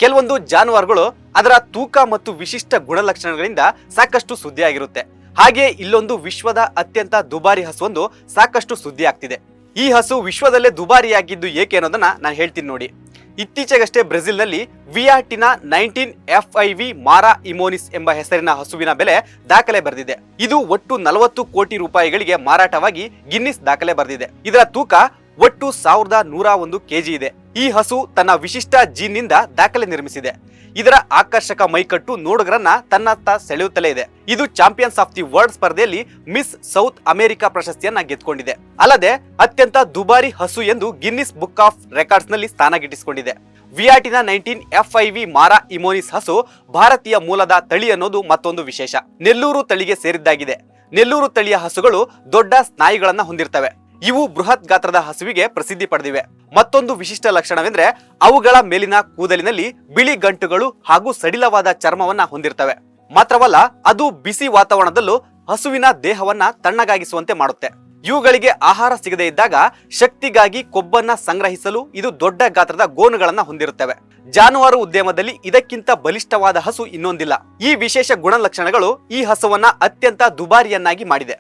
ಕೆಲವೊಂದು ಜಾನುವಾರುಗಳು ಅದರ ತೂಕ ಮತ್ತು ವಿಶಿಷ್ಟ ಗುಣಲಕ್ಷಣಗಳಿಂದ ಸಾಕಷ್ಟು ಸುದ್ದಿಯಾಗಿರುತ್ತೆ. ಹಾಗೆ ಇಲ್ಲೊಂದು ವಿಶ್ವದ ಅತ್ಯಂತ ದುಬಾರಿ ಹಸುವೊಂದು ಸಾಕಷ್ಟು ಸುದ್ದಿ ಆಗ್ತಿದೆ. ಈ ಹಸು ವಿಶ್ವದಲ್ಲೇ ದುಬಾರಿಯಾಗಿದ್ದು ಏಕೆ ಅನ್ನೋದನ್ನ ನಾನು ಹೇಳ್ತೀನಿ ನೋಡಿ. ಇತ್ತೀಚೆಗಷ್ಟೇ ಬ್ರೆಜಿಲ್ನಲ್ಲಿ ವಿಯಾಟಿನ 19 FIV ಮಾರಾ ಇಮೋನಿಸ್ ಎಂಬ ಹೆಸರಿನ ಹಸುವಿನ ಬೆಲೆ ದಾಖಲೆ ಬರೆದಿದೆ. ಇದು ಒಟ್ಟು 40 ಕೋಟಿ ರೂಪಾಯಿಗಳಿಗೆ ಮಾರಾಟವಾಗಿ ಗಿನ್ನಿಸ್ ದಾಖಲೆ ಬರೆದಿದೆ. ಇದರ ತೂಕ ಒಟ್ಟು 1101 kg ಇದೆ. ಈ ಹಸು ತನ್ನ ವಿಶಿಷ್ಟ ಜೀನ್ನಿಂದ ದಾಖಲೆ ನಿರ್ಮಿಸಿದೆ. ಇದರ ಆಕರ್ಷಕ ಮೈಕಟ್ಟು ನೋಡುಗರನ್ನ ತನ್ನತ್ತ ಸೆಳೆಯುತ್ತಲೇ ಇದೆ. ಇದು ಚಾಂಪಿಯನ್ಸ್ ಆಫ್ ದಿ ವರ್ಲ್ಡ್ ಸ್ಪರ್ಧೆಯಲ್ಲಿ ಮಿಸ್ ಸೌತ್ ಅಮೆರಿಕಾ ಪ್ರಶಸ್ತಿಯನ್ನ ಗೆದ್ದುಕೊಂಡಿದೆ. ಅಲ್ಲದೆ ಅತ್ಯಂತ ದುಬಾರಿ ಹಸು ಎಂದು ಗಿನ್ನಿಸ್ ಬುಕ್ ಆಫ್ ರೆಕಾರ್ಡ್ಸ್ ನಲ್ಲಿ ಸ್ಥಾನ ಗಿಟ್ಟಿಸಿಕೊಂಡಿದೆ. ವಿಯಾಟಿನ 19 FIV ಮಾರಾ ಇಮೋನಿಸ್ ಹಸು ಭಾರತೀಯ ಮೂಲದ ತಳಿ ಅನ್ನೋದು ಮತ್ತೊಂದು ವಿಶೇಷ. ನೆಲ್ಲೂರು ತಳಿಗೆ ಸೇರಿದ್ದಾಗಿದೆ. ನೆಲ್ಲೂರು ತಳಿಯ ಹಸುಗಳು ದೊಡ್ಡ ಸ್ನಾಯುಗಳನ್ನ ಹೊಂದಿರ್ತವೆ. ಇವು ಬೃಹತ್ ಗಾತ್ರದ ಹಸುವಿಗೆ ಪ್ರಸಿದ್ಧಿ ಪಡೆದಿವೆ. ಮತ್ತೊಂದು ವಿಶಿಷ್ಟ ಲಕ್ಷಣವೆಂದ್ರೆ ಅವುಗಳ ಮೇಲಿನ ಕೂದಲಿನಲ್ಲಿ ಬಿಳಿ ಗಂಟುಗಳು ಹಾಗೂ ಸಡಿಲವಾದ ಚರ್ಮವನ್ನ ಹೊಂದಿರ್ತವೆ. ಮಾತ್ರವಲ್ಲ, ಅದು ಬಿಸಿ ವಾತಾವರಣದಲ್ಲೂ ಹಸುವಿನ ದೇಹವನ್ನ ತಣ್ಣಗಾಗಿಸುವಂತೆ ಮಾಡುತ್ತೆ. ಇವುಗಳಿಗೆ ಆಹಾರ ಸಿಗದೇ ಇದ್ದಾಗ ಶಕ್ತಿಗಾಗಿ ಕೊಬ್ಬನ್ನ ಸಂಗ್ರಹಿಸಲು ಇದು ದೊಡ್ಡ ಗಾತ್ರದ ಗೋನುಗಳನ್ನ ಹೊಂದಿರುತ್ತವೆ. ಜಾನುವಾರು ಉದ್ಯಮದಲ್ಲಿ ಇದಕ್ಕಿಂತ ಬಲಿಷ್ಠವಾದ ಹಸು ಇನ್ನೊಂದಿಲ್ಲ. ಈ ವಿಶೇಷ ಗುಣಲಕ್ಷಣಗಳು ಈ ಹಸುವನ್ನ ಅತ್ಯಂತ ದುಬಾರಿಯನ್ನಾಗಿ ಮಾಡಿದೆ.